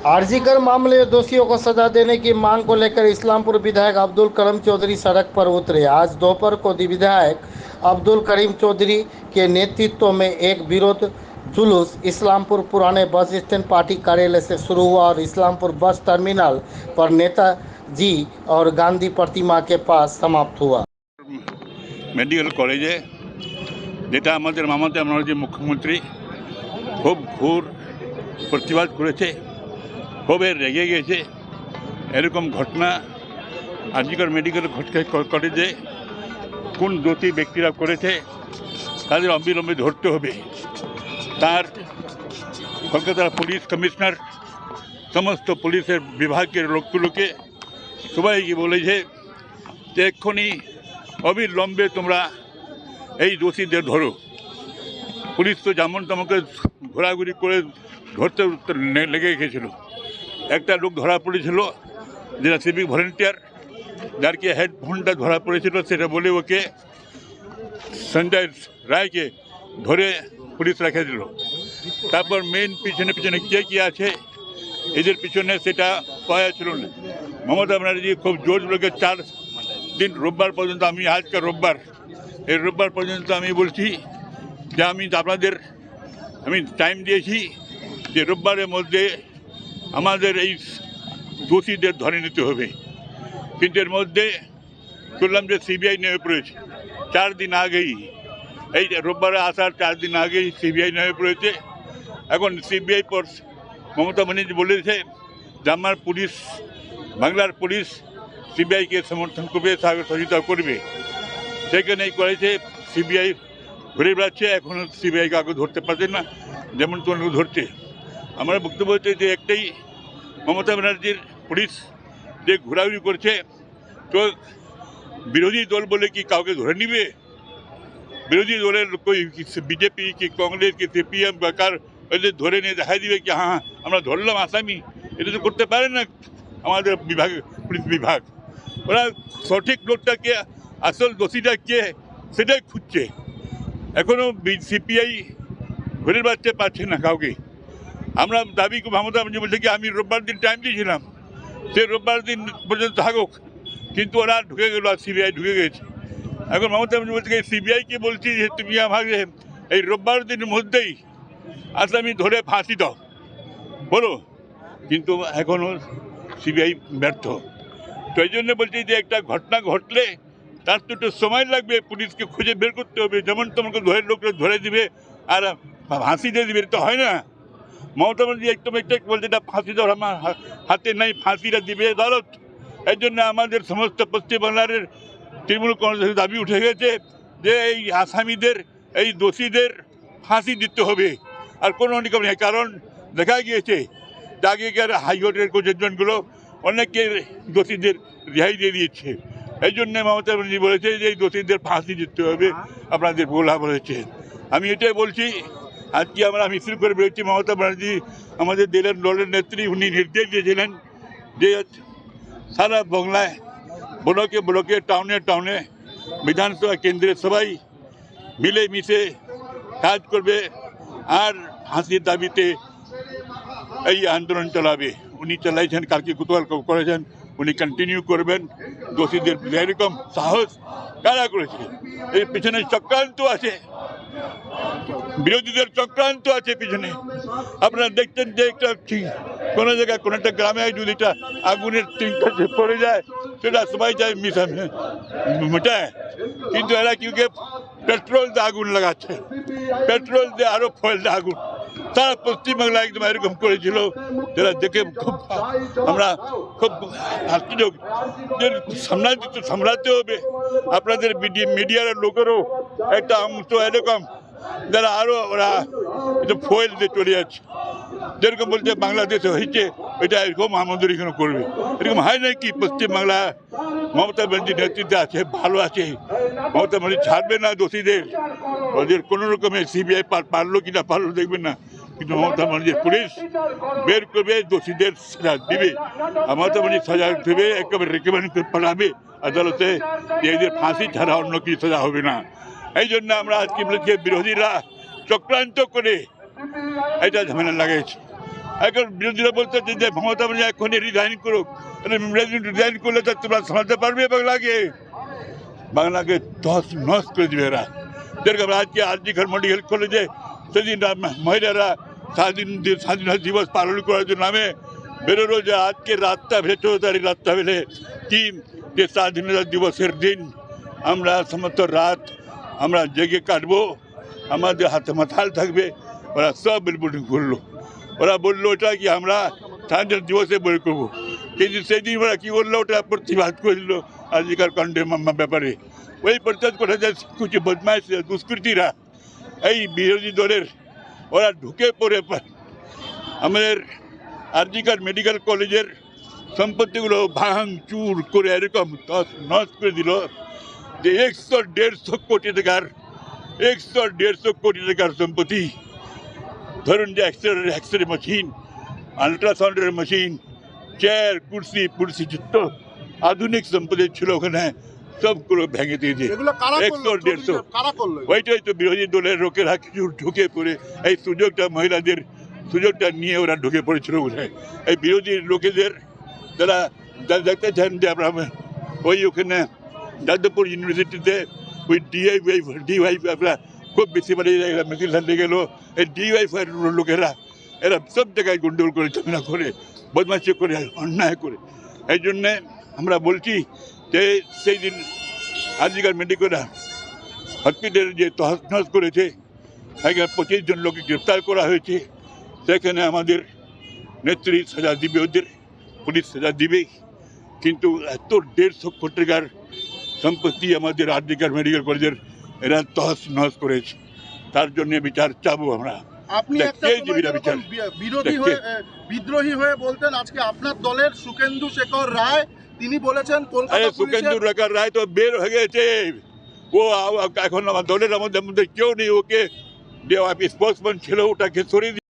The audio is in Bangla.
आरजीकर मामले में दोषियों को सजा देने की मांग को लेकर इस्लामपुर विधायक अब्दुल करीम चौधरी सड़क पर उतरे। आज दोपहर को विधायक अब्दुल करीम चौधरी के नेतृत्व में एक विरोध जुलूस इस्लामपुर पुराने बस स्टैंड पार्टी कार्यालय से शुरू हुआ और इस्लामपुर बस टर्मिनल पर नेताजी और गांधी प्रतिमा के पास समाप्त हुआ। मेडिकल कॉलेजे যেটা আমাদের মামাতে আমরা যে মুখ্যমন্ত্রী খুব ঘোর প্রতিবাদ করেছে, খুবই রেগে গেছে। এরকম ঘটনা আজিকার মেডিকেল কলেজে কোন দোষী ব্যক্তিরা করেছে তাদের অবিলম্বে ধরতে হবে। তার কলকাতার পুলিশ কমিশনার সমস্ত পুলিশের বিভাগের লোকগুলোকে সবাইকে বলেছে যে এক্ষুনি অবিলম্বে তোমরা এই দোষীদের ধরো। পুলিশ তো যেমন তোমাকে ঘোরাঘুরি করে ধরতে লেগে গেছিল। একটা লোক ধরা পড়েছিল যেটা সিভিক ভলেন্টিয়ার, যার কি হেডফোনটা ধরা পড়েছিল, সেটা বলে ওকে সঞ্জয় রায়কে ধরে পুলিশ রেখে দিল। তারপর মেন পিছনে পিছনে কে কী আছে এদের পিছনে সেটা পাওয়া ছিল না। মমতা ব্যানার্জি খুব জোর লোকে 4 দিন রোববার পর্যন্ত, আমি আজকে রোববার, এই রোববার পর্যন্ত আমি বলছি যে আমি টাইম দিয়েছি যে রোববারের মধ্যে আমাদের এই দোষীদের ধরে নিতে হবে। কিন্তু এর মধ্যে শুনলাম যে সিবিআই নেমে পড়েছে 4 দিন আগেই, এই রোববারে আসার 4 দিন আগেই সিবিআই নেমে পড়েছে। এখন সিবিআই পর মমতা ব্যানার্জি বলেছে যে আমার পুলিশ, বাংলার পুলিশ সিবিআইকে সমর্থন করবে, সহযোগিতা করবে। সেখানেই করেছে, সিবিআই ঘুরে বেড়াচ্ছে, এখনও সিবিআই কাউকে ধরতে পারছে না, যেমন কোন ধরছে। আমরা বক্তব্য হচ্ছে যে একটাই, মমতা ব্যানার্জির পুলিশ যে ঘোরাঘুরি করছে, তো বিরোধী দল বলে কি কাউকে ধরে নিবে? বিরোধী দলের কই বিজেপি কি কংগ্রেস কি সিপিএম বা কার ওদের ধরে নিয়ে দেখাই দিবে কি হ্যাঁ আমরা ধরলাম আসামি? এটা তো করতে পারে না আমাদের বিভাগ, পুলিশ বিভাগ। ওরা সঠিক লোকটাকে, আসল দোষীটা কে সেটাই খুঁজছে। এখনও সিপিআই ঘুরে বেড়াতে পারছে না কাউকে। আমরা দাবি, মমতা ব্যানার্জি বলছে কি আমি রোববার দিন টাইম দিয়েছিলাম, সে রোববার দিন পর্যন্ত থাকুক, কিন্তু ওরা ঢুকে গেল আর সিবিআই ঢুকে গেছে। এখন মমতা ব্যানার্জি বলছে সিবিআইকে বলছি যে তুমি আমাকে এই রোববার দিনের মধ্যেই আসামি ধরে ফাঁসি দাও বলো, কিন্তু এখনও সিবিআই ব্যর্থ। তো এই জন্য বলছি যে একটা ঘটনা ঘটলে তার তো একটু সময় লাগবে, পুলিশকে খুঁজে বের করতে হবে। যেমন তোমাকে লোকরা ধরে দিবে আর ফাঁসি দিয়ে দিবে, তো হয় না। মমতা ব্যানার্জি একদম একটা বলছে এটা ফাঁসি দেওয়ার আমার হাতে নাই, ফাঁসিটা দিবে আদালত। এই জন্য আমাদের সমস্ত পশ্চিমবাংলার তৃণমূল কংগ্রেসের দাবি উঠে গেছে যে এই আসামিদের, এই দোষীদের ফাঁসি দিতে হবে, আর কোনো নিয়ম নেই। কারণ দেখা গিয়েছে যে আগেকার হাইকোর্টের জজমেন্টগুলো অনেকে দোষীদের রেহাই দিয়ে দিয়েছে। এই জন্য মমতা ব্যানার্জি বলেছে যে এই দোষীদের ফাঁসি দিতে হবে, আপনাদের বলা বলেছে। আমি এটাই বলছি, আজকে আমরা মিছিল করে বেরোচ্ছি। মমতা ব্যানার্জি আমাদের দলের নেত্রী, উনি নির্দেশ দিয়েছিলেন যে সারা বাংলায় ব্লকে ব্লকে, টাউনে টাউনে, বিধানসভা কেন্দ্রে সবাই মিলেমিশে কাজ করবে আর ফাঁসির দাবিতে এই আন্দোলন চালাবে। উনি চালাইছেন, কালকে গতকাল করেছেন, উনি কন্টিনিউ করবেন। দোষীদের এরকম সাহস কারা করেছে? এর পিছনে চক্রান্ত আছে, বিরোধীদের চক্রান্ত আছে পিছনে। আপনারা দেখছেন যে একটা কোনো জায়গায়, কোনো একটা গ্রামে যদি একটা আগুনের কাছে পড়ে যায়, সেটা সবাই চায় মেটায়, কিন্তু এরা কেউকে পেট্রোল দিয়ে আগুন লাগাচ্ছে, পেট্রোল দিয়ে আরো ফয়েল দিয়ে আগুন। সারা পশ্চিমবাংলা একদম এরকম করেছিল, যেটা দেখে আমরা খুব সামলাতে হবে। আপনাদের মিডিয়ার লোকেরও একটা অংশ এরকম যারা আরো ওরা ফয়েল দিয়ে চলে যাচ্ছে, যেরকম বলছে বাংলাদেশে হয়েছে এটা এরকম আমাদের এখানে করবে। এরকম হয় না কি? পশ্চিমবাংলা মমতা ব্যানার্জির নেতৃত্বে আছে, ভালো আছে। মমতা ব্যানার্জি ছাড়বে না দোষীদের, ওদের কোনো রকমের সিবিআই পারলো কি না পারলো দেখবেন না, কিন্তু মমতা ব্যানার্জির পুলিশ বের করবে, দোষীদের সাজা দিবে। মমতা ব্যানার্জি সাজা দেবে, একেবারে রেকমেন্ড করে পাঠাবে আদালতে যে এদের ফাঁসি ছাড়া অন্য কিছু সাজা হবে না। এই জন্য আমরা আজকে বলেছি বিরোধীরা চক্রান্ত করে এটা ঝামেলা লাগাইছে। এখন বিরোধীরা বলতেছে যে মমতা ব্যানার্জি এখনই রিজাইন করুক, রিজাইন করলে তো তোমরা সামলাতে পারবে বাংলাকে তহস নস করে দিবে এরা। যেরকম আজকে আরজিকর মেডিকেল কলেজে সেদিন মহিলারা স্বাধীনতা দিবস পালন করার জন্য নামে বেরোলো, যে আজকে রাতটা ভেলে 14 তারিখ রাতটা ভেলে কি যে স্বাধীনতা দিবসের দিন আমরা সমস্ত রাত আমরা জেগে কাটবো, আমাদের হাতে মাথাল থাকবে। ওরা সব বিলবোর্ডিং করলো, ওরা বললো ওটা কি আমরা স্বাধীনতা দিবসে বই করবো, কিন্তু সেদিন ওরা কী বললো ওটা প্রতিবাদ করে দিল আজকাল কাণ্ডের ব্যাপারে। ওই প্রতিবাদ করে যে কিছু বদমাইশ দুষ্কৃতীরা এই বিরোধী দলের ওরা ঢুকে পড়ে আমাদের আরজিকর মেডিকেল কলেজের সম্পত্তিগুলো ভাঙচুর করে এরকম নষ্ট করে দিল যে 100-150 কোটি টাকার 100-150 কোটি টাকার সম্পত্তি। ধরুন যে এক্সরে মেশিন, আলট্রাসাউন্ডের মেশিন, চেয়ার, কুর্সি যুক্ত আধুনিক সম্পত্তি ছিল ওখানে সবগুলো ভেঙে দিয়েছে। 100-150 ওইটাই তো বিরোধী দলের লোকেরা কিছু ঢুকে পড়ে এই সুযোগটা মহিলাদের সুযোগটা নিয়ে ওরা ঢুকে পড়েছিল ওখানে। এই বিরোধী লোকেদের যারা দেখতে চান যে আমরা ওই ওখানে যাদবপুর ইউনিভার্সিটিতে ওই ডিওয়াই আমরা খুব বেশি মানে মিছিল লেগে গেলো। এই ডিওয়াই লোকেরা এরা সব জায়গায় গন্ডগোল করে ঝামেলা করে বদমাশি করে অন্যায় করে। এই জন্যে আমরা বলছি যে সেই দিন আজকাল মেডিকেল হসপিটাল যে তহস করেছে, এখানে 25 জন লোককে গ্রেপ্তার করা হয়েছে। সেখানে আমাদের নেত্রী সাজা দিবে, ওদের পুলিশ সাজা দিবে, কিন্তু এত 150 কোটি টাকার সম্পত্তি আমাদের আরজিকর মেডিকেল কলেজের এরা তহস নহস করেছে। তার জন্য বিচার চাবো আমরা। আপনি বিদ্রোহী হয়ে বলতেন, আজকে আপনার দলের সুকেন্দু শেখর রায় তিনি বলেছেন সুকেন্দু শেখর রায় তো বের হয়ে গেছে, ও এখন আমার দলের মধ্যে কেউ নেই, ওকে স্পোর্টসম্যান ছিল ওটাকে সরিয়ে